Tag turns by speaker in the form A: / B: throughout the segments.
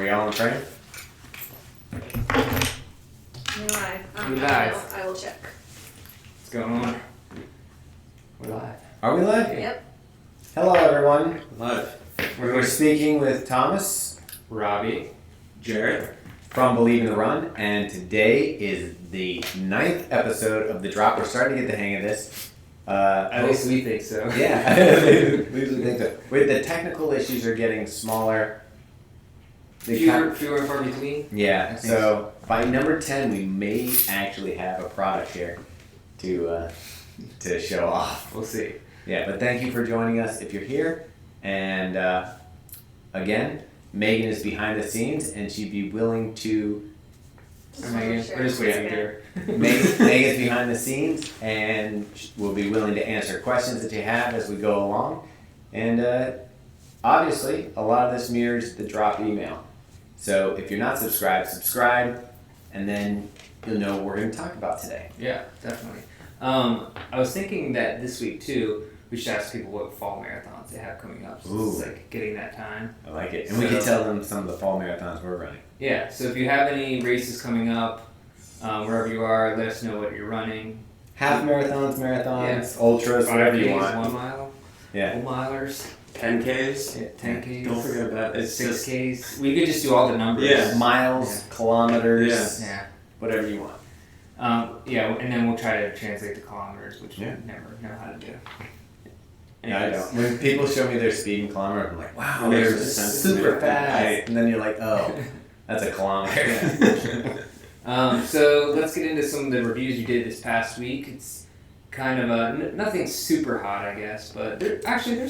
A: we all in frame?
B: You're live.
C: We're live.
B: I will check.
C: What's going on? We're live.
A: Are we live?
B: Yep.
A: Hello, everyone.
C: Live.
A: We're speaking with Thomas,
C: Robbie, Jared.
A: from Believe in the Run, and today is the 9th episode of The Drop. We're starting to get the hang of this.
C: At least we think so.
A: Yeah, we usually think so. With the technical issues are getting smaller.
C: Fewer and far between.
A: Yeah, so by number 10, we may actually have a product here to show off.
C: We'll see.
A: Yeah, but thank you for joining us if you're here. And again, Megan is behind the scenes, and she'd be willing to.
C: Megan, we're just waiting here.
A: Megan's behind the scenes, and will be willing to answer questions that you have as we go along. And obviously, a lot of this mirrors the drop email. So if you're not subscribed, subscribe, and then you'll know what we're going to talk about today.
C: Yeah, definitely. I was thinking that this week too, we should ask people what fall marathons they have coming up. So it's like getting that time.
A: I like it. And we can tell them some of the fall marathons we're running.
C: Yeah, so if you have any races coming up, wherever you are, let us know what you're running.
A: Half marathons, ultras, whatever you want.
C: 1 mile,
A: Yeah.
C: 1 milers.
D: 10Ks?
C: Yeah, 10Ks.
D: Don't forget about it.
C: 6Ks. We could just do all the numbers.
D: Yeah.
A: Miles, kilometers,
C: Yeah.
A: whatever you want.
C: And then we'll try to translate the kilometers, which
A: Yeah.
C: we never know how to do.
A: Yeah, I
C: Anyways.
A: don't. When people show me their speed in kilometers, I'm like, wow,
D: It makes
A: they're
D: sense.
A: super fast.
D: Right.
A: And then you're like, oh, that's a kilometer.
C: So let's get into some of the reviews you did this past week. It's kind of nothing super hot, I guess, but there's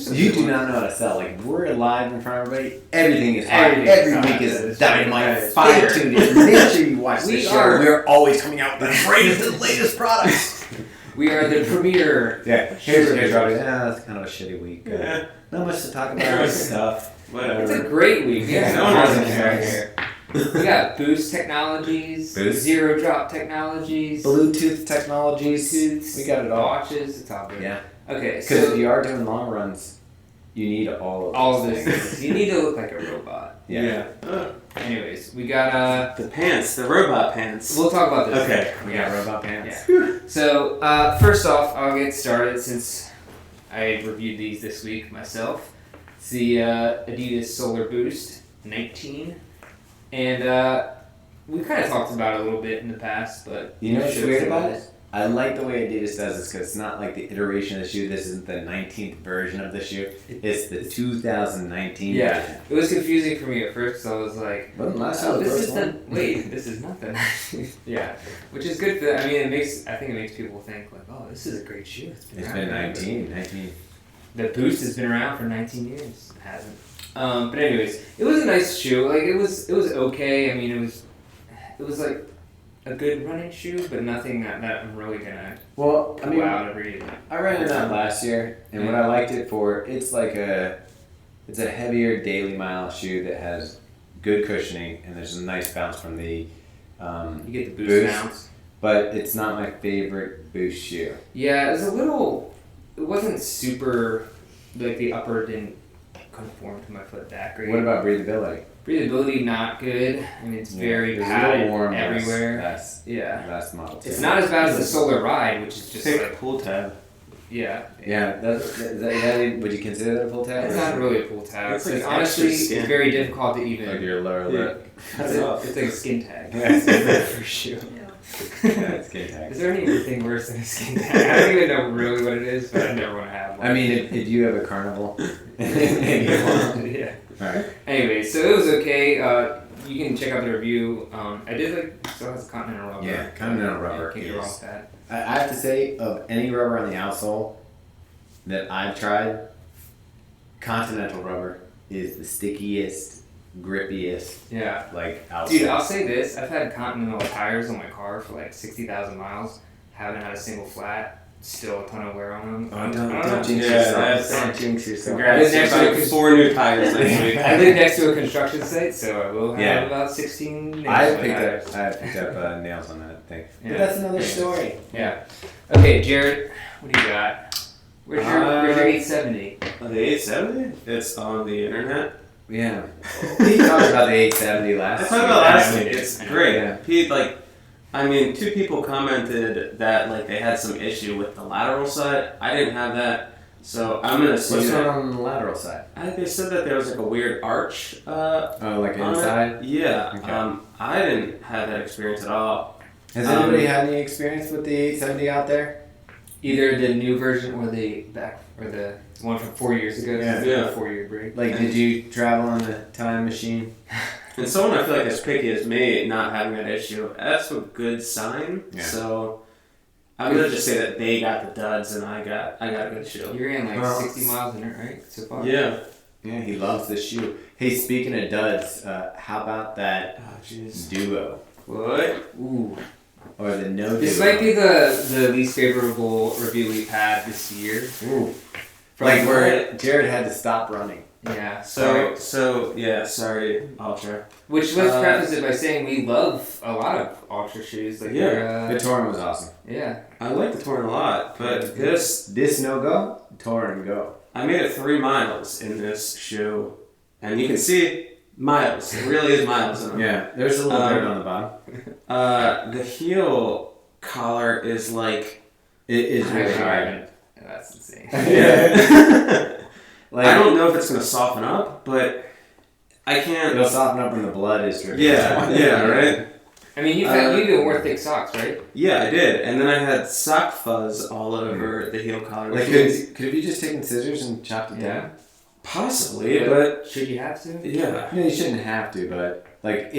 C: some.
A: You
C: good
A: do
C: ones.
A: not know how to sell. Like, we're live in front of everybody. Everything is hot.
C: Everything
A: Every
C: is hot.
A: week
C: That
A: is
C: is
A: dynamite.
C: true.
A: Fire tuned in. Make sure you watch
C: We
A: the show.
C: are-
A: We're always coming out with the greatest and latest products.
C: We are the premier.
A: Yeah, here's Robbie. Yeah, that's kind of a shitty week.
D: Yeah.
A: Not much to talk about. Stuff.
D: Whatever.
C: It's a great week. Yeah,
D: No one
C: awesome
D: really
C: right
D: cares.
C: here. We got boost technologies,
A: Boost.
C: zero drop technologies,
A: Bluetooth technologies.
C: Bluetooths,
A: We got it all.
C: watches. It's all good.
A: Yeah.
C: Okay,
A: Because if
C: so
A: you are doing long runs, you need all of those
C: all of these
A: things.
C: things. You need to look like a robot.
A: Yeah.
C: Anyways, we got
D: The pants, the robot pants.
C: We'll talk about this.
D: Okay.
A: We got robot pants.
C: Yeah. So first off, I'll get started since I reviewed these this week myself. It's the Adidas Solar Boost 19, and we kind of talked about it a little bit in the past, but
A: You know what's
C: should
A: weird
C: say
A: about
C: this.
A: it? I like the way Adidas does this because it's not like the iteration of the shoe. This isn't the 19th version of the shoe. It's the 2019
C: Yeah,
A: version.
C: it was confusing for me at first. So I was like,
A: Wasn't last
C: "Oh,
A: year the
C: this
A: first
C: is
A: one?
C: the wait, this is not the yeah," which is good for. I mean, I think it makes people think like, "Oh, this is a great shoe.
A: It's
C: around
A: been
C: forever."
A: 19.
C: The Boost has been around for 19 years. It hasn't. But anyways, it was a nice shoe. Like it was okay. I mean, it was like a good running shoe, but nothing that I'm really gonna
A: Well, I
C: go
A: mean,
C: out and read.
A: I ran it out last year, and what I liked it for, it's a heavier daily mile shoe that has good cushioning, and there's a nice bounce from the
C: You get the Boost
A: Boost.
C: bounce.
A: but it's not my favorite Boost shoe.
C: Yeah, it was a little. It wasn't super. Like the upper didn't conform to my foot that great.
A: What about breathability?
C: Breathability? Not good. I mean, it's very
A: There's a
C: padded
A: little warm
C: everywhere.
A: Last
C: Yeah,
A: model too.
C: it's not as bad as the Solar Ride, which is just
D: Take
C: like
D: a pull tab.
C: yeah.
A: Yeah, would you consider that a full tab?
C: It's not really a pull tab.
D: It's like
C: honestly,
D: extra skin.
C: it's very difficult to even.
A: Like your lower lip.
C: It's like a skin tag.
A: Yeah.
C: For sure.
A: Yeah, it's skin tag.
C: Is there anything worse than a skin tag? I don't even know really what it is, but I never want to have one.
A: I mean, if you have a carnival, maybe you want.
C: yeah.
A: Alright.
C: Anyway, so it was okay. You can check out the review. I did still has Continental rubber.
A: Yeah, Continental rubber
C: Can't go wrong
A: is-
C: with that.
A: I have to say, of any rubber on the outsole that I've tried, Continental rubber is the stickiest, grippiest,
C: Yeah.
A: like outsole.
C: Dude, I'll say this. I've had Continental tires on my car for like 60,000 miles. Haven't had a single flat. Still a ton of wear on them.
A: Oh,
C: I
A: don't jinx
D: Yeah,
A: yourself.
D: that's-
A: Don't jinx yourself.
D: Congrats,
C: Next
D: you
C: to
D: bought
C: a
D: 4 new tires next week.
C: I live next to a construction site, so I will have
A: Yeah.
C: about 16 nails
A: I
C: on my tires.
A: picked up nails on that thing.
C: Yeah.
A: But that's another story.
C: Yeah. Okay, Jared, what do you got? Where's your 870?
D: The 870? It's on the internet.
A: Yeah. We talked about the 870 last
D: I
A: week.
D: talked about last
A: I
D: week.
A: mean,
D: It's great.
A: Yeah.
D: Pete, like, I mean, 2 people commented that like they had some issue with the lateral side. I didn't have that, so I'm gonna assume
A: What's going
D: that.
A: on the lateral side?
D: They said that there was like a weird arch.
A: Oh, like
D: on
A: inside?
D: it. Yeah.
A: Okay.
D: I didn't have that experience at all.
A: Has anybody had any experience with the 870 out there?
C: Either the new version or the one from 4 years ago.
A: Yeah.
C: It's a 4-year break.
A: Like, did you travel on the time machine?
D: And someone I feel like as picky as me not having that issue, that's a good sign.
A: Yeah.
D: So I'm gonna just say that they got the duds and I got a good shoe.
C: You're in like
A: Well,
C: 60 miles in it, right? So far.
D: Yeah.
A: Yeah, he loves this shoe. Hey, speaking of duds, how about that
D: Oh jeez.
A: duo?
D: What?
C: Ooh.
A: Or the no
C: This
A: duo?
C: might be the least favorable review we've had this year.
A: Ooh.
C: From
A: Like where Jared had to stop running.
C: Yeah.
D: So yeah, sorry, Ultra.
C: Which let's preface it by saying we love a lot of Ultra shoes. Like
D: Yeah.
A: The Torin was awesome.
C: yeah.
D: I like the Torn a lot, but
A: This no go, Torin go.
D: I made it 3 miles in this shoe, and you can see miles. It really is miles in them.
A: Yeah, there's a little dirt on the bottom.
D: The heel collar is like.
A: It is really
C: Actually,
A: hard.
C: That's insane.
A: Yeah. Like,
D: I don't know if it's gonna soften up, but I can't.
A: it'll soften up when the blood is dripping.
D: Yeah, right.
C: I mean, you even wore thick socks, right?
D: Yeah, I did, and then I had sock fuzz all over the heel collar.
A: Like, could you just taken scissors and chopped it down?
D: Possibly, but
C: Should you have to?
D: yeah.
A: No, you shouldn't have to, but like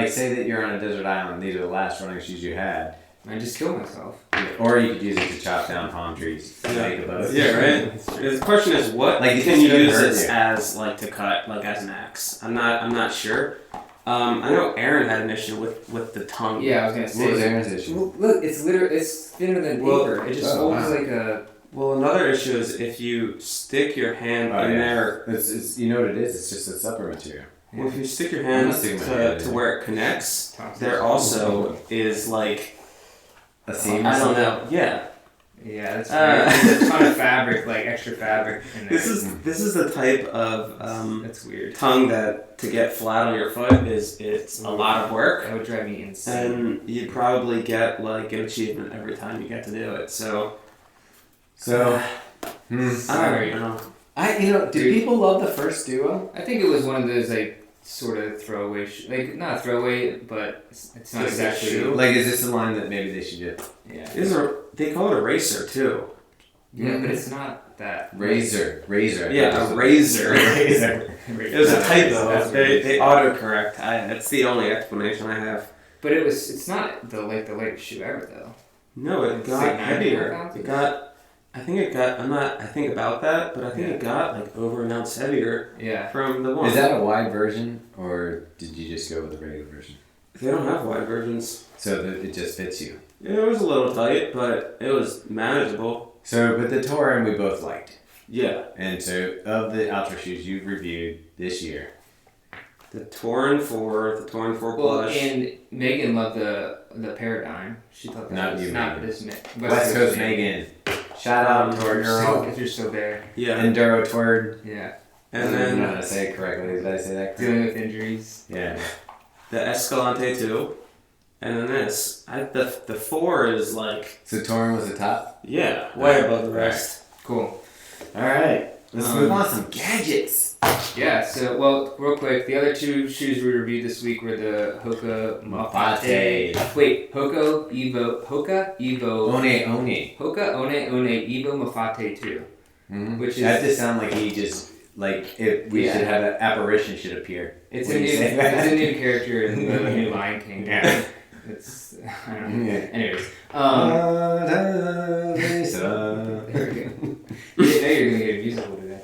A: say that you're on a desert island, these are the last running shoes you had,
C: I just killed myself.
A: or you could use it to chop down palm trees to make a boat.
D: Yeah, right. The question is, what
A: Like, it
D: can you
A: just
D: use
A: hurt
D: this
A: you.
D: as, like, to cut, like, as an axe? I'm not sure. I know Aaron had an issue with the tongue.
C: Yeah, I was gonna say.
A: What was Aaron's issue?
C: Well, look, it's thinner than
D: Well,
C: paper. It just
A: oh,
C: folds
A: wow.
C: like a.
D: Well, another issue is if you stick your hand
A: Oh,
D: in
A: yeah.
D: there.
A: It's you know what it is? It's just a supper material.
D: Well, if you stick your
A: I'm
D: hand
A: not sticking my hand
D: to
A: in.
D: where it connects,
C: Thompson's.
D: there also is like
A: A seam.
D: I don't know. Yeah,
C: Yeah, that's right. There's a ton of fabric, like extra fabric in there.
D: this is the type of
C: That's weird.
D: tongue that to get flat on your foot it's a lot of work.
C: That would drive me insane.
D: And you probably get like an achievement every time you get to do it. So I
C: Sorry.
D: don't know.
A: Did
C: Dude.
A: people love the first duo?
C: I think it was one of those like sort of throwaway, like not a throwaway, but it's not
D: Just a
C: exactly.
D: shoe?
A: Like, is this a line that maybe they should do?
C: Yeah.
D: They call it a racer too.
C: Yeah, but it's not that.
A: Razor.
D: Yeah, a razor.
A: Razor.
D: It was a typo.
C: That's
D: They autocorrect. That's the only explanation I have.
C: But it's not the lightest shoe ever though.
D: No, it
C: It's
D: got
C: like 900
D: heavier.
C: pounds?
D: It got. I think it got. I think about that, but I think it got like over an ounce heavier
C: Yeah.
D: from the one.
A: Is that a wide version, or did you just go with the regular version?
D: They don't have wide versions.
A: So that it just fits you.
D: It was a little tight, but it was manageable.
A: So, but the Torin we both liked.
D: Yeah.
A: And so, of the Ultra shoes you've reviewed this year,
D: The Torn 4, the Torn 4
C: Well,
D: Plush.
C: and Megan loved the Paradigm. She thought that
A: Not
C: was
A: you,
C: not
A: Megan.
C: this
A: West Coast Megan. Shout out to our girl.
C: If you're still there.
D: Yeah.
A: Enduro Tword.
C: Yeah.
D: And
A: I don't know how
D: then
A: to say it correctly. Did I say that correctly?
C: Dealing with injuries.
A: Yeah.
D: the Escalante 2. And then this. The 4 is like,
A: So Torin was the top.
D: yeah, way above the rest.
C: Cool.
A: All right. Let's move on. Some gadgets.
C: Yeah, so, well, real quick, the other two shoes we reviewed this week were the HOKA Mafate.
A: Mafate.
C: Wait, Hoka One Evo Mafate 2.
A: Mm-hmm.
C: Which is-
A: that just sound like he just like if we
C: Yeah.
A: should have an apparition should appear.
C: It's
A: when
C: a
A: you
C: new,
A: say that.
C: it's a new character in the new Lion King.
A: Yeah.
C: It's, I don't know.
A: Yeah.
C: Anyways,
A: Mona
C: there
A: Lisa.
C: we go. Now you're gonna get a musical today.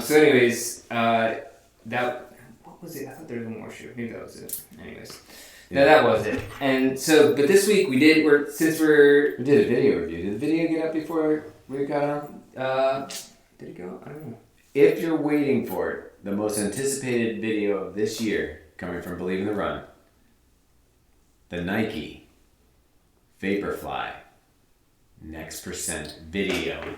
C: So anyways, that, what was it? I thought there was one more shoe. Maybe that was it. Anyways.
A: Yeah.
C: No, that was it. And so, but this week we did,
A: We did a video review. Did the video get up before we got on?
C: did it go? I don't know.
A: If you're waiting for it, the most anticipated video of this year, coming from Believe in the Run, the Nike Vaporfly Next Percent video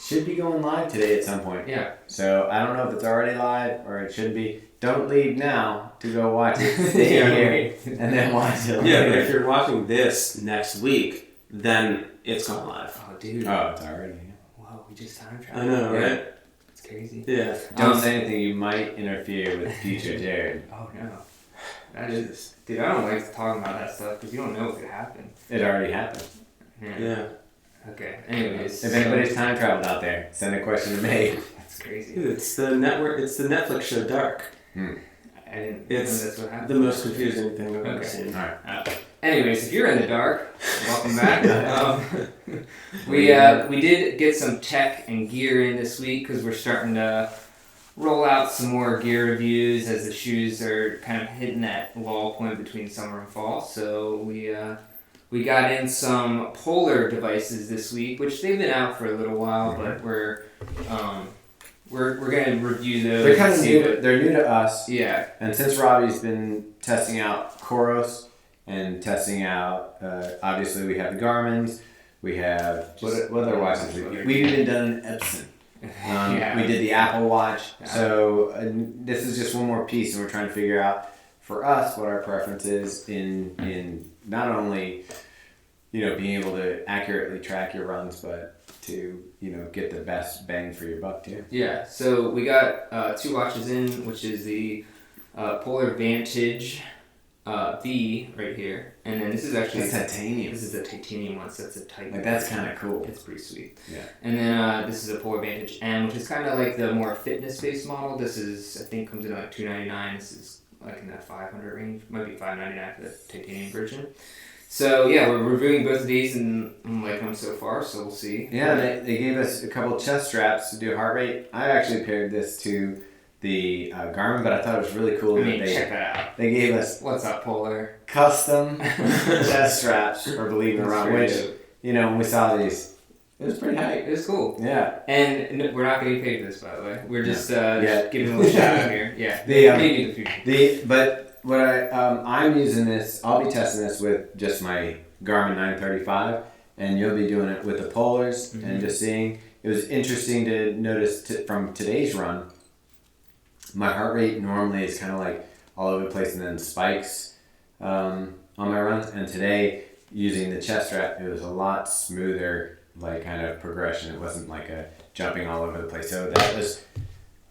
A: should be going live today at some point.
C: Yeah.
A: So I don't know if it's already live or it should be. Don't leave now to go watch it. Stay
D: Yeah,
A: here and then watch it
D: Yeah,
A: later.
D: but if you're watching this next week, then it's going live.
C: Oh, dude.
A: Oh, it's already.
C: Whoa, we just time
D: I
C: traveled.
D: know,
C: Yeah.
D: right?
C: It's crazy.
D: Yeah.
A: Don't say anything. You might interfere with future Jared.
C: Oh, no. That is... Dude, I don't like talking about that stuff because you don't know what could happen.
A: It already happened.
D: Yeah.
C: Okay, anyways.
A: If anybody's time traveled out there, send a question to me.
C: That's crazy.
D: Dude, it's the network. It's the Netflix show Dark.
C: I didn't
D: It's
C: know that's what happened.
D: The most confusing thing I've ever
C: Okay.
D: seen.
A: Alright.
C: Anyways, if you're in the dark, welcome back. We did get some tech and gear in this week because we're starting to roll out some more gear reviews as the shoes are kind of hitting that lull point between summer and fall. So we got in some Polar devices this week, which they've been out for a little while, but we're gonna review those.
A: They're kind
C: and
A: of
C: see
A: new.
C: what-
A: They're new to us.
C: Yeah.
A: And since Robbie's been testing out Koros and testing out, obviously we have the Garmin's, we have, what other watches? We've even done an Epson.
C: Yeah.
A: We did the Apple Watch.
C: Yeah.
A: So this is just one more piece and we're trying to figure out for us what our preference is in not only, being able to accurately track your runs, but to, get the best bang for your buck too.
C: Yeah, so we got 2 watches in, which is the Polar Vantage V right here, and then this is actually
A: It's titanium.
C: This is a titanium one, so it's a tight.
A: Like that's kind of cool.
C: It's pretty sweet.
A: Yeah.
C: And then this is a Polar Vantage M, which is kind of like the more fitness-based model. This is, I think, comes in like $299. This is like in that 500 range. Might be $599 for the titanium version. So yeah, we're reviewing both of these, and I'm liking them so far. So we'll see.
A: Yeah, they gave us a couple chest straps to do heart rate. I actually paired this to the Garmin, but I thought it was really cool
C: I mean,
A: that
C: check that out.
A: they gave us
C: What's up, Polar?
A: custom chest straps for Believe in the Run, which, when we saw these, it was pretty hype.
C: It was cool.
A: Yeah.
C: And we're not getting paid for this, by the way. We're just
A: Yeah.
C: giving a little shout out here. Yeah.
A: The,
C: Maybe in the future.
A: But what I'm using this, I'll be testing this with just my Garmin 935, and you'll be doing it with the Polars, and just seeing. It was interesting to notice from today's run, my heart rate normally is kind of like all over the place and then spikes on my runs, and today, using the chest strap, it was a lot smoother, like kind of progression. It wasn't like a jumping all over the place. So that was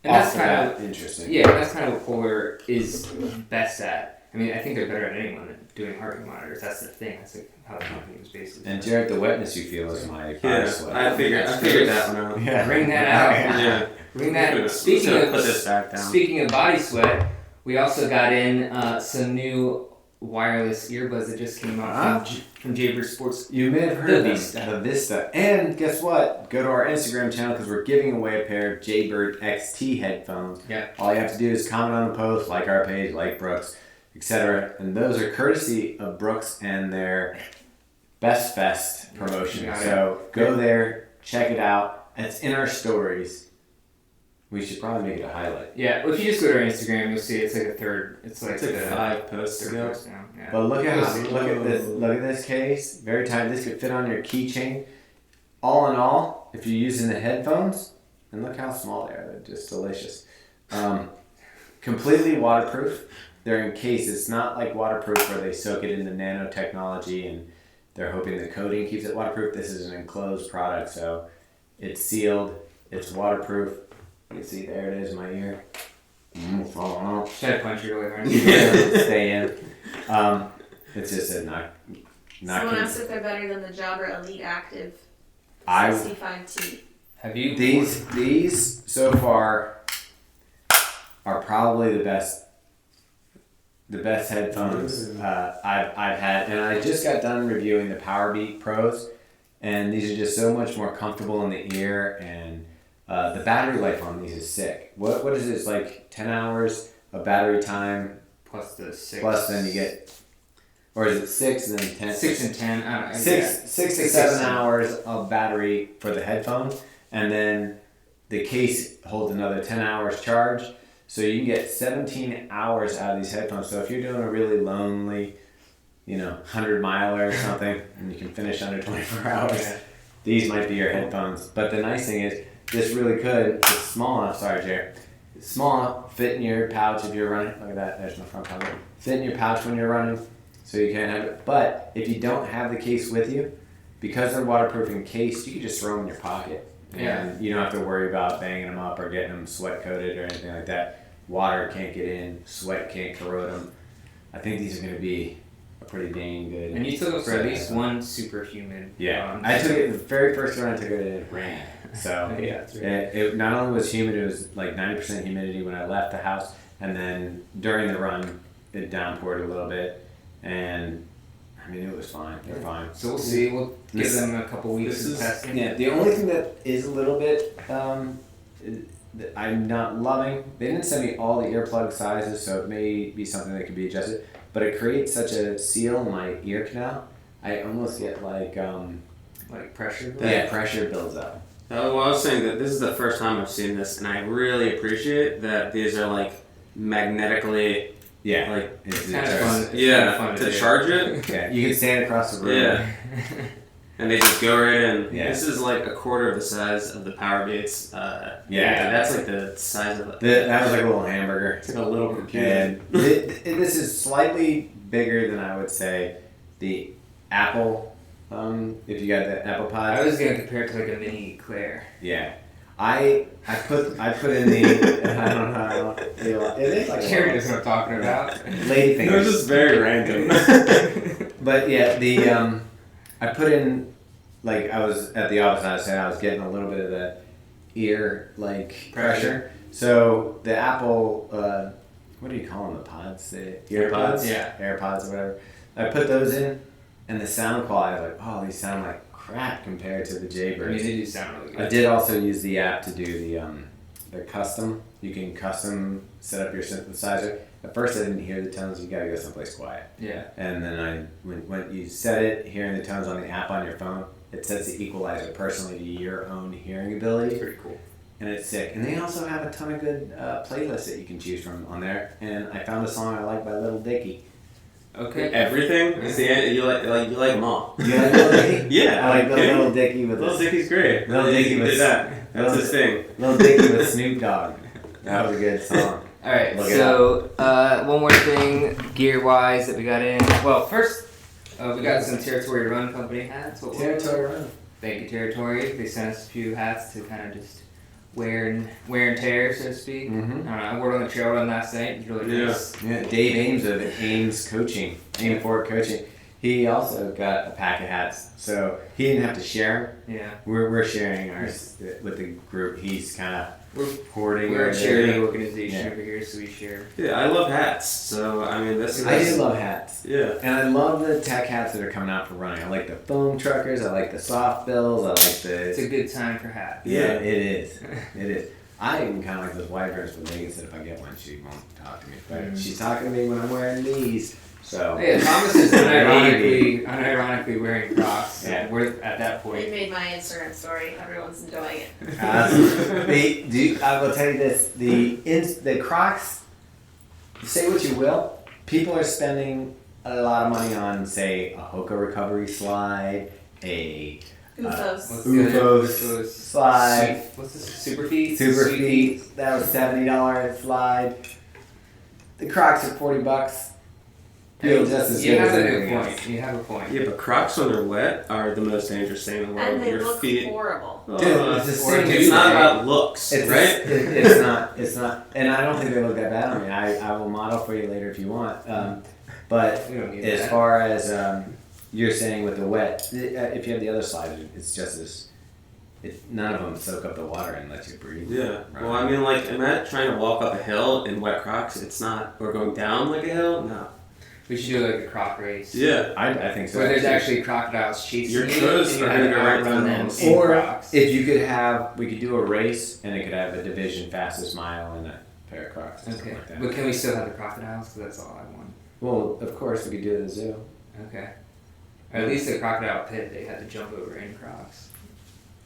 C: And that's
A: also
C: kind of
A: interesting.
C: Yeah, that's kind of what Polar is best at. I mean, I think they're better at anyone at doing heart rate monitors. That's the thing. That's like how the company was basically.
A: And Jared, the wetness you feel is my fire
D: Yeah,
A: sweat.
D: I figured that one out.
A: Yeah.
C: Bring that out.
D: Yeah.
C: Bring
D: I'm
C: that.
D: gonna put this back down.
C: Speaking of body sweat, we also got in some new wireless earbuds that just came out from Jaybird Sports.
A: You may have heard
C: The
A: of them,
C: Vista.
A: the Vista. And guess what? Go to our Instagram channel because we're giving away a pair of Jaybird XT headphones.
C: Yeah.
A: All you have to do is comment on the post, like our page, like Brooks, etc. And those are courtesy of Brooks and their Best Fest promotion.
C: Got it.
A: So go there, check it out. It's in our stories. We should probably make it a highlight.
C: Yeah, well, if you just go to our Instagram, you'll see it's like a third. It's like the
D: 5 posts
C: third
D: ago.
C: post down. Yeah.
A: But look at this case. Very tight. This could fit on your keychain. All in all, if you're using the headphones, and look how small they are. They're just delicious. Completely waterproof. They're encased. It's not like waterproof where they soak it into nanotechnology and they're hoping the coating keeps it waterproof. This is an enclosed product, so it's sealed. It's waterproof. You can see there it is in my ear. Falling off.
C: Should I punch you really hard?
A: Stay in. It's just a not.
B: Someone asked if they're better than the Jabra Elite Active
A: I
B: 65T.
C: Have you?
A: these so far are probably the best headphones I've had, and I just got done reviewing the Powerbeat Pros, and these are just so much more comfortable in the ear, and the battery life on these is sick. What is this, like 10 hours of battery time
C: Plus the 6.
A: plus then you get, or is it 6 and then 10?
C: 6 and 10. I don't know.
A: Six to 7 hours of battery for the headphones, and then the case holds another 10 hours charge, so you can get 17 hours out of these headphones. So if you're doing a really lonely, 100 miler or something, and you can finish under 24 hours, these might be your headphones. But the nice thing is, this really could, it's small enough, sorry, Jared. It's small enough, fit in your pouch if you're running. Look at that, there's my front pocket. Fit in your pouch when you're running, so you can't have it. But if you don't have the case with you, because they're waterproof encased, you can just throw them in your pocket. And you don't have to worry about banging them up or getting them sweat coated or anything like that. Water can't get in, sweat can't corrode them. I think these are going to be a pretty dang good.
C: And you took it for at least one super humid.
A: Yeah, I took it the very first run. I took it and it rained. So
C: yeah, that's right.
A: it not only was humid, it was like 90% humidity when I left the house, and then during the run, it downpoured a little bit, and I mean it was fine. They're fine.
C: So we'll see. We'll give them a couple weeks of testing.
A: Yeah, the only thing that is a little bit that I'm not loving. They didn't send me all the earplug sizes, so it may be something that could be adjusted. But it creates such a seal in my ear canal. I almost get like
C: pressure.
A: Yeah, pressure builds up.
D: Well, I was saying that this is the first time I've seen this, and I really appreciate that these are like magnetically.
A: Yeah,
D: like
C: it's kind of fun.
D: To charge it.
A: Yeah, you can stand across the room.
D: Yeah. And they just go right in.
A: Yeah.
D: This is like a quarter of the size of the Powerbeats. That's like the size of
A: that was like a little hamburger.
D: It's like a little computer.
A: And this is slightly bigger than I would say the Apple. If you got the Apple Pods.
C: I was gonna compare it to like a mini Claire.
A: Yeah. I put in the I don't know. It is like
C: Jerry knows what I'm talking about.
A: Lady
D: It
A: fingers.
D: was just very random.
A: But yeah, the I put in, like, I was at the office and I said I was getting a little bit of the ear like pressure. So the Apple what do you call them, the pods? The earpods?
C: Yeah.
A: AirPods or whatever. I put those in and the sound quality, I was like, oh, these sound like crap compared to the
C: I
A: Jaybirds.
C: mean, they do sound really good.
A: I did also use the app to do the custom. You can custom set up your synthesizer. At first I didn't hear the tones. You gotta go someplace quiet.
C: Yeah.
A: And then when you set it, hearing the tones on the app on your phone, it sets the equalizer personally to your own hearing ability.
C: It's pretty cool.
A: And it's sick. And they also have a ton of good playlists that you can choose from on there. And I found a song I like by Little Dicky.
C: Okay.
D: Everything? You like them all.
A: You like Little Dicky?
D: Yeah.
A: I like Little Dicky with
D: Little
A: his,
D: Dicky's great.
A: Little Dicky with
D: that. That's his thing.
A: Little Dicky with Snoop Dogg. That was a good song.
C: All right.
A: Look it
C: So one more thing, gear-wise, that we got in. Well, first we got some Territory Run Company hats.
A: Territory Run.
C: Thank you, Territory. They sent us a few hats to kind of just wear and tear, so to speak.
A: Mm-hmm.
C: I worked on the trail run last night. It was really nice.
A: Yeah, Dave Ames of Ames Coaching, Aim Forward Coaching. He also got a pack of hats, so he didn't have to share them.
C: Yeah.
A: We're sharing ours with the group. He's kind of hoarding.
C: We're a
A: ours.
C: charity organization
A: Yeah.
C: over here, so we share.
D: Yeah, I love hats. So I mean, this is.
A: I do love hats.
D: Yeah.
A: And I love the tech hats that are coming out for running. I like the foam truckers. I like the soft bills. I like
C: It's
A: the.
C: a good time for hats.
A: Yeah, it is. It is. I even kind of like those wyverns, but Megan said if I get one, she won't talk to me. But she's talking to me when I'm wearing these. So.
C: Yeah, Thomas is unironically wearing Crocs. So
A: Yeah.
C: we're at that
B: We
C: point.
B: made my Instagram story. Everyone's enjoying it.
A: I will tell you this: the Crocs. Say what you will, people are spending a lot of money on, say, a HOKA recovery slide, a
B: Ufos.
C: What's
A: Ufos slide,
C: What's this? Super Feet?
A: Super
C: Sweet
A: Feet. That was $70 slide. The Crocs are $40. Feel just as
C: You
A: good
C: have
A: as
C: a
A: anything
C: good
A: else.
C: point. You have a point.
D: Yeah, but Crocs when they're wet are the most dangerous thing in the world.
B: And they
D: Your
B: look
D: feet.
B: horrible.
A: Dude, it's the same
D: It's
A: as
D: not
A: that.
D: about looks,
A: It's
D: right?
A: It's not. It's not. And I don't think they look that bad on me. I will model for you later if you want. But
C: We don't need
A: as
C: that.
A: far as you're saying with the wet, if you have the other slide, it's just as. None of them soak up the water and let you breathe.
D: Yeah.
A: Right.
D: Well, I mean, like, imagine trying to walk up a hill in wet Crocs. It's not, or going down like a hill. No.
C: We should do like a croc race.
D: Yeah.
A: I think so.
C: Where there's actually crocodiles chasing
D: Your
C: you,
D: toes
C: and you
D: are
C: have
D: gonna
C: to
D: go right
C: outrun
D: through
C: them
D: them.
C: in
A: Or
C: Crocs.
A: if you could have, we could do a race and it could have a division fastest mile and a pair of Crocs. Or something
C: Okay,
A: like that.
C: but can we still have the crocodiles? Because that's all I want.
A: Well, of course we could do it at the zoo.
C: Okay. Or at least the crocodile pit they had to jump over in Crocs.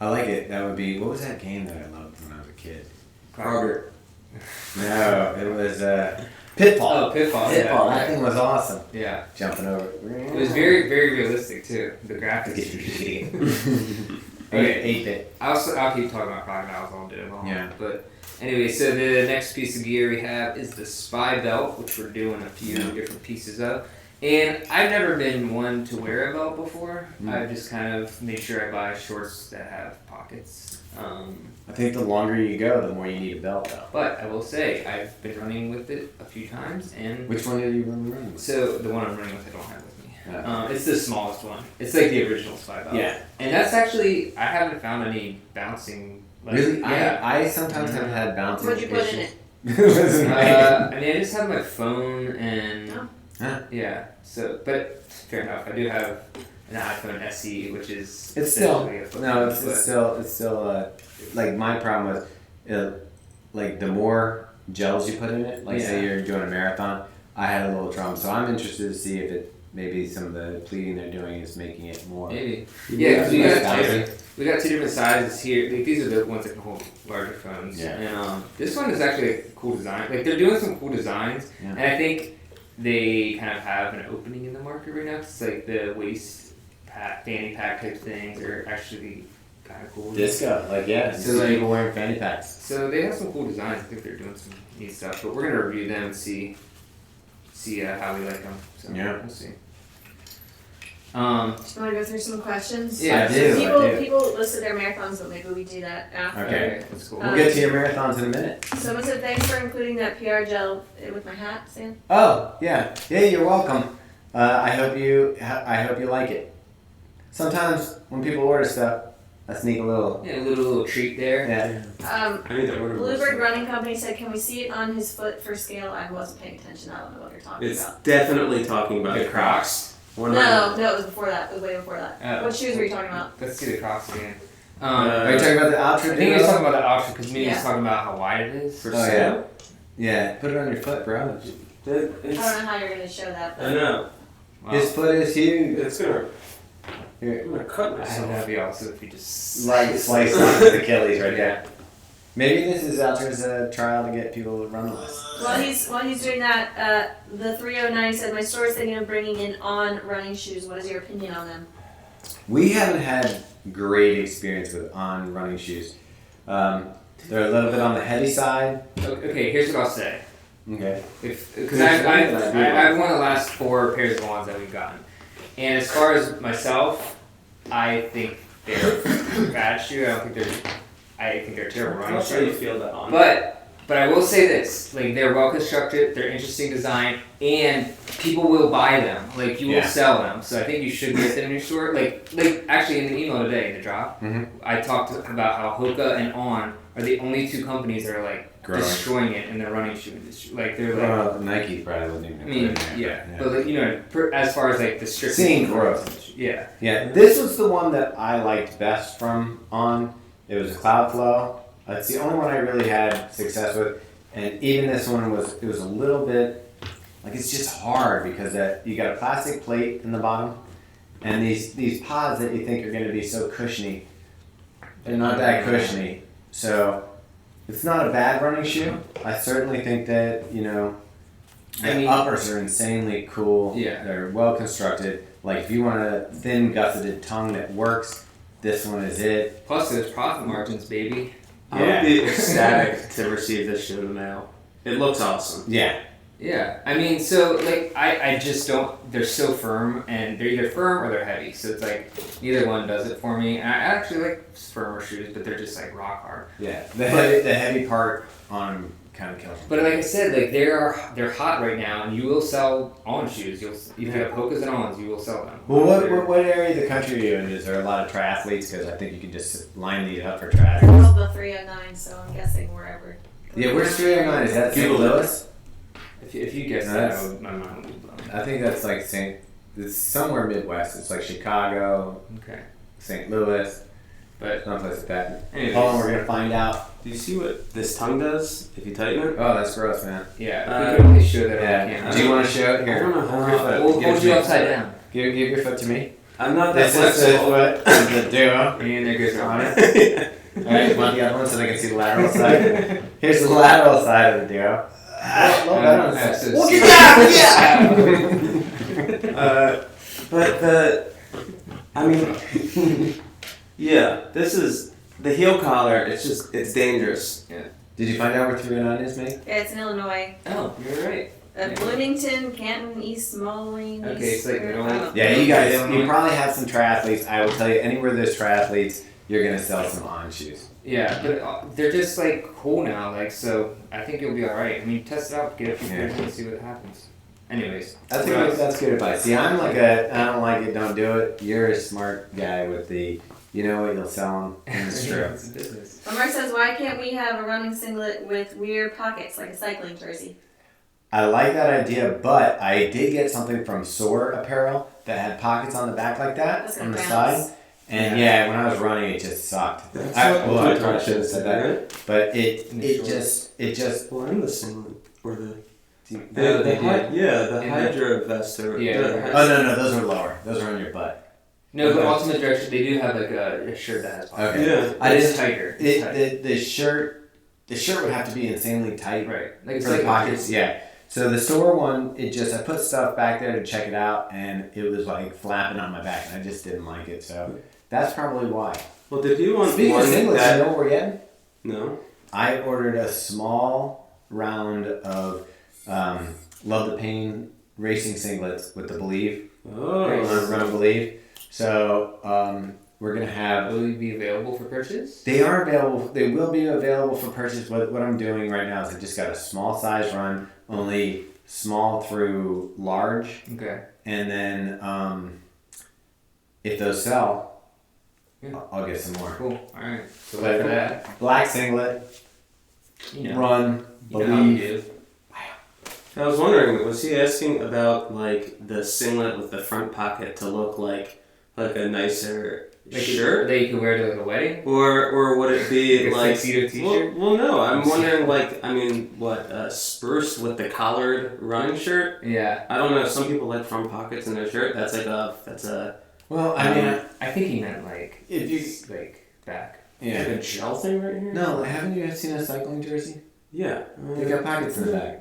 A: I like it. That would be. What was that game that I loved when I was a kid?
C: Croc-
A: No, it was Pitfall.
C: Oh, Pitfall.
A: Pitfall.
C: Yeah.
A: That thing was awesome.
C: Yeah.
A: Jumping over.
C: It was very, very realistic too. The graphics. Okay.
A: 8-bit.
C: I'll keep talking about crocodiles all day long.
A: Yeah.
C: But anyway, so the next piece of gear we have is the spy belt, which we're doing a few different pieces of. And I've never been one to wear a belt before. I've just kind of made sure I buy shorts that have pockets.
A: I think the longer you go, the more you need a belt, though.
C: But I will say, I've been running with it a few times, and
A: Which one are you running with?
C: so the one I'm running with, I don't have with me.
A: Yeah.
C: It's the smallest one. It's like the original spy belt.
A: Yeah.
C: And that's actually, I haven't found any bouncing. Like,
A: Really?
C: Yeah.
A: I sometimes have had bouncing
B: What'd you put in
A: issues.
B: it?
A: Listen,
C: I mean, I just have my phone and
B: Oh.
A: Huh?
C: yeah. So, but fair enough. I do have an iPhone SE, which is
A: It's still
C: essentially a flip
A: no.
C: phone,
A: It's
C: but-
A: still like my problem was like the more gels you put in it. Like say you're doing a marathon, I had a little trouble. So I'm interested to see if it maybe some of the pleating they're doing is making it more.
C: maybe. Yeah, because
A: bouncy.
C: we got two different sizes here. Like, these are the ones that can hold larger phones.
A: Yeah.
C: And this one is actually a cool design. Like they're doing some cool designs,
A: Yeah.
C: and I think they kind of have an opening in the market right now. It's like the waist pack, fanny pack type things are actually kind of cool.
A: Disco, like yeah,
C: So,
A: so
C: like-
A: people wearing fanny packs.
C: So they have some cool designs. I think they're doing some neat stuff, but we're gonna review them and see how we like them. So
A: Yeah.
C: we'll see.
B: Do you want to go through some questions?
C: Yeah,
A: I do.
B: People listed their marathons, but maybe we do that after.
A: Okay.
C: That's cool.
A: We'll get to your marathons in a minute.
B: Someone said thanks for including that PR gel with my hat, Sam.
A: Oh yeah, you're welcome. I hope you like it. Sometimes when people order stuff, I sneak a little.
C: Yeah, a little treat there.
A: Yeah.
D: I need to order more
B: Bluebird
D: stuff.
B: Running Company said, "Can we see it on his foot for scale?" I wasn't paying attention. I don't know what you're talking
D: It's
B: about.
D: definitely talking about
C: The Crocs.
B: No, it was before that. It was way before that.
C: Oh.
B: What shoes were you talking about?
C: Let's see the Crocs again.
A: Are you talking about the
C: I
A: outfit?
C: think he's talking about the option because maybe he's
B: Yeah.
C: talking about how wide it is.
D: For
A: Oh,
D: sale?
A: Yeah, put it on your foot, bro.
B: I don't know how you're gonna show that.
D: I
B: But
D: know.
C: Wow.
A: His foot is huge.
D: It's gonna.
A: Here,
D: I'm gonna cut
C: I think
D: myself.
C: that'd be awesome if we just
A: slice off his Achilles right there. Maybe this is Altra's trial to get people to run less.
B: while he's doing that, the 309 said, "My store is thinking of bringing in On running shoes. What is your opinion on them?"
A: We haven't had great experience with On running shoes. They're a little bit on the heavy side.
C: Okay, here's what I'll say.
A: Okay.
C: Because I've won the last 4 pairs of ones that we've gotten, and as far as myself, I think they're bad shoe. I think they're terrible running
D: How do you
C: shoes.
D: feel that on?
C: But I will say this: like they're well constructed, they're interesting design, and people will buy them. Like you will
A: Yeah.
C: sell them. So I think you should get them in your store. Like actually in the email today, in the drop,
A: Mhm.
C: I talked about how Hoka and On are the only 2 companies that are like
A: Growing.
C: destroying it in the running shoe industry. Like they're like.
A: Well, Nike probably wouldn't even
C: I
A: put
C: mean,
A: it in there.
C: yeah, but like, you know, as far as like the strict
A: Seeing growth.
C: yeah,
A: Yeah, this was the one that I liked best from On. It was a Cloud Flow. It's the only one I really had success with, and even this one was a little bit like it's just hard because you got a plastic plate in the bottom, and these pods that you think are going to be so cushiony, they're not that cushiony. So it's not a bad running shoe. I certainly think that the uppers are insanely cool.
C: Yeah.
A: They're well constructed. Like if you want a thin gusseted tongue that works, this one is it.
C: plus there's profit margins, baby.
D: I would be ecstatic to receive this shoe in the mail. It looks awesome.
A: Yeah.
C: Yeah, I mean, so like I just don't. They're so firm, and they're either firm or they're heavy. So it's like neither one does it for me. And I actually like firmer shoes, but they're just like rock hard.
A: Yeah. The heavy part on them kind of kills me.
C: But like I said, like they're hot right now, and you will sell On shoes. If you have Hokas and Ons, you will sell them.
A: Well, what area of the country are you in? Is there a lot of triathletes? Because I think you can just line these up for triathletes.
B: They're called the 309, so I'm guessing wherever.
A: Yeah, where's 309? Is that St.
D: Google it.
A: Louis?
C: If you guess
A: No,
C: that,
A: that's-
C: my mind would be blown.
A: I think that's like it's somewhere Midwest. It's like Chicago,
C: Okay,
A: St. Louis,
C: but
A: someplace like that.
C: anyways,
A: Hold on, we're gonna find out.
D: Do you see what this tongue does if you tighten it?
A: Oh, that's gross, man.
C: yeah, if we could only show that on
A: Yeah.
C: camera.
A: Do you want to show it
D: I
A: here?
D: don't know
A: Hold
D: how-
A: your foot.
C: We'll
A: Give it
C: hold
A: to
C: you
A: me.
C: upside down.
A: Give your foot to me.
D: I'm not that
A: This is the
D: flexible.
A: foot of the duo.
C: And there goes
A: On
C: on
A: it. Alright, you want the other one so they can see the lateral side? Here's the lateral side of the duo. Look at that! Yeah!
D: But I mean, Yeah, this is the heel collar. It's dangerous.
A: Did you find out where 309 is, mate?
B: Yeah, it's in Illinois.
C: Oh, you're right.
B: Bloomington, Canton, East Moline.
C: Okay, it's like middle.
A: Yeah, you guys,
C: Illinois.
A: you probably have some triathletes. I will tell you, anywhere there's triathletes, you're gonna sell some On shoes.
C: Yeah, but they're just like cool now, like, so I think you'll be alright. I mean, test it out, get a few pairs and see what happens. Anyways.
A: That's
C: what
A: good.
C: else?
A: That's good advice. See, I'm like I don't like it, don't do it. You're a smart guy with the, you know what, you'll sell them. And it's true.
C: It's a business.
B: Omar says, why can't we have a running singlet with weird pockets like a cycling jersey?
A: I like that idea, but I did get something from Soar Apparel that had pockets on the back like that
B: That's
A: on the
B: gonna
A: side.
B: bounce.
A: And yeah, when I was running, it just sucked.
D: That's
A: I
D: what
A: probably should have said that, but it just.
D: Well, I'm the singlet or the
C: No, they
D: the
C: In
D: Hydra vest or
C: Yeah.
A: Oh no, those are lower. Those are on your butt.
C: No, but Ultimate Direction, they do have like a shirt that has pockets.
A: Okay.
D: Yeah.
A: I
C: It's
A: just
C: tighter. It's tighter.
A: the shirt would have to be insanely tight
C: Right. Like it's
A: for the
C: like
A: pockets. Yeah. So the Soar one, I put stuff back there to check it out, and it was like flapping on my back, and I just didn't like it. So that's probably why.
D: Well, did you want
A: Speaking of
D: one
A: singlets,
D: that?
A: you know what we're getting?
D: No.
A: I ordered a small round of Love the Pain racing singlets with the Believe.
D: Oh.
A: Run Believe. So we're gonna have.
C: Will they be available for purchase?
A: They are available. They will be available for purchase. What I'm doing right now is I just got a small size run, only small through large,
C: Okay.
A: and then if those sell,
C: Yeah.
A: I'll get some more.
C: Cool. Alright. So
A: But
C: look for that.
A: black singlet,
C: You know.
A: run,
C: You know how we
A: Believe.
C: do.
D: I was wondering, was he asking about like the singlet with the front pocket to look like a nicer
C: Like
D: shirt?
C: that you could wear to like a wedding?
D: Or would it be
C: Like a
D: like
C: tuxedo t-shirt?
D: Well, no. I'm wondering, spruce with the collared running shirt.
C: Yeah.
D: I don't know. Some people like front pockets in their shirt. That's a
A: Well, I mean,
C: I think he meant like
A: if you
C: like back.
A: yeah.
D: a gel thing right here.
A: No, haven't you guys seen a cycling jersey?
D: Yeah.
A: They got pockets in the back.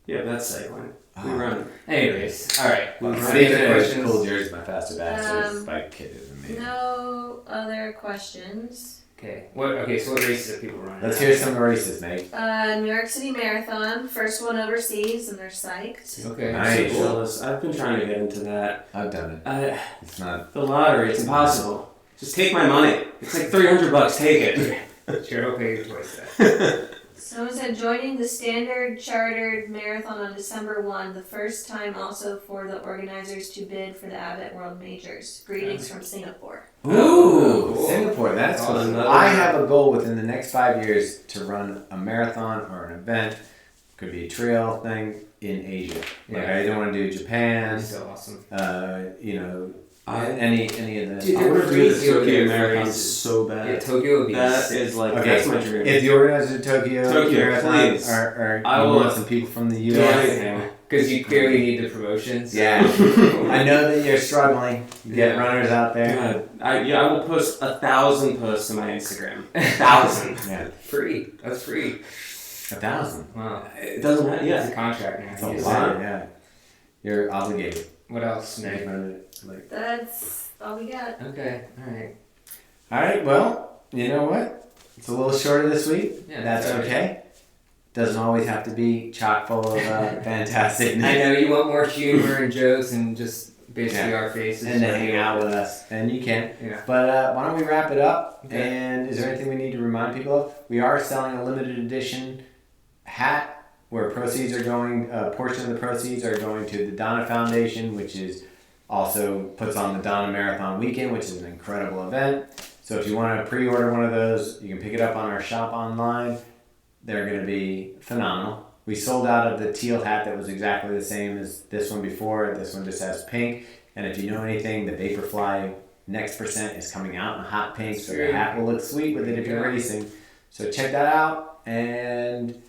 D: Yeah, that's cycling. We
A: Oh.
D: run.
C: Anyways, alright.
A: Well,
C: Any
A: speaking
C: other
A: of which,
C: questions?
A: cool jersey, my faster bastards.
B: Um,
A: My kid is amazing.
B: No other questions.
C: Okay. So what races are people running?
A: Let's hear some of the races, mate.
B: New York City Marathon, first one overseas, and they're psyched.
C: Okay.
A: Nice.
D: So jealous. I've been trying to get into that.
A: I've done it.
D: I,
A: It's not.
D: the lottery. It's impossible. Just take my money. It's like $300. Take it.
C: Sure, okay, your choice then.
B: Someone said joining the standard chartered marathon on December 1, the first time also for the organizers to bid for the Abbott World Majors. Greetings from Singapore.
A: Ooh,
C: Cool.
A: Singapore. That's
C: Awesome.
A: awesome.
D: Another-
A: I have a goal within the next 5 years to run a marathon or an event. Could be a trail thing in Asia. Like
C: Yeah.
A: I don't want to do Japan.
C: That's so awesome.
A: Any of the.
C: Dude,
D: I want to do the
C: Tokyo
D: Tokyo
C: there
D: Marathon
C: races.
D: so
C: Yeah,
D: bad.
C: Tokyo would be
D: That
C: sick.
D: is like
A: Okay,
D: that's my dream.
A: if the organizer of Tokyo Marathon
D: please.
A: or
D: I
A: you
D: will-
A: want some people from the
D: Do
A: U.S.
D: anything.
C: Because you clearly need the promotions.
A: Yeah, I know that you're struggling. You get
C: Yeah.
A: runners out there.
D: God, I will post 1,000 posts to my Instagram. 1,000.
A: Yeah,
C: Free. That's free.
A: 1,000.
C: Wow.
D: It doesn't matter.
C: It's
D: Yeah.
C: a contract now.
A: That's a
C: You just
A: lot.
C: said.
A: Yeah, you're obligated.
C: What else, Nick?
A: Like,
B: That's all we got.
C: Okay. Alright.
A: all right. Well, you know what? It's a little shorter this week.
C: Yeah,
A: That's
C: sorry.
A: okay. Doesn't always have to be chock full of fantastic
C: I know you want more humor and jokes and just basically
A: Yeah.
C: our faces.
A: and to hang out with us, and you can.
C: Yeah.
A: But why don't we wrap it up?
C: Okay.
A: And is there anything we need to remind people of? We are selling a limited edition hat where proceeds are going, a portion of the proceeds are going to the Donna Foundation, which is also puts on the Donna Marathon Weekend, which is an incredible event. So if you want to pre-order one of those, you can pick it up on our shop online. They're going to be phenomenal. We sold out of the teal hat that was exactly the same as this one before. This one just has pink. And if you know anything, the Vaporfly Next Percent is coming out in hot pink, so the hat will look sweet with it if you're
C: Yeah.
A: racing. So check that out, and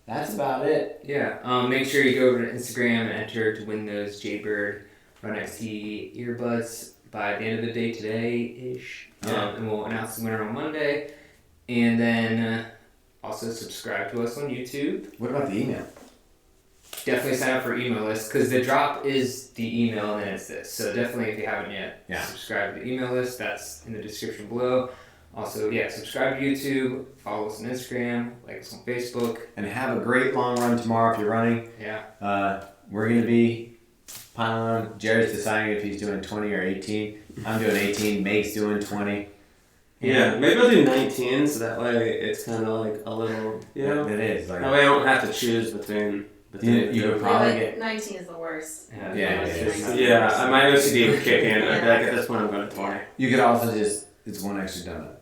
A: that's about it.
C: Yeah. Make sure you go over to Instagram and enter to win those Jaybird Run XT earbuds by the end of the day today-ish.
A: Yeah.
C: And we'll announce the winner on Monday. And then also subscribe to us on YouTube.
A: What about the email?
C: definitely sign up for email list because the drop is the email and then it's this. So definitely, if you haven't yet,
A: Yeah.
C: subscribe to the email list. That's in the description below. Also, yeah, subscribe to YouTube, follow us on Instagram, like us on Facebook.
A: And have a great long run tomorrow if you're running.
C: Yeah.
A: We're going to be piling on. Jared's deciding if he's doing 20 or 18. I'm doing 18. Meg's doing 20.
D: Yeah, maybe I'll do 19 so that way it's kind of like a little, you know?
A: It is. Like,
D: That way I don't have to choose between the
A: you
D: two.
A: would probably
B: but
A: get.
B: 19 is the worst.
D: Yeah, my OCD would kick in. I'd be like, at this point I'm going to 20.
A: You could also just, it's one extra donut.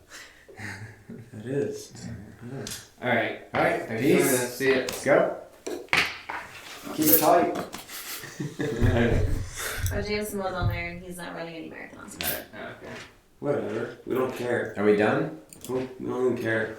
D: It is.
C: Alright.
A: Alright,
C: Thanks for joining
A: peace.
C: us. See ya.
A: Let's go. Keep it tight.
B: Oh, Jameson was on there and he's not running any marathons.
C: Okay.
D: Whatever. We don't care.
A: Are we done?
D: We don't even care.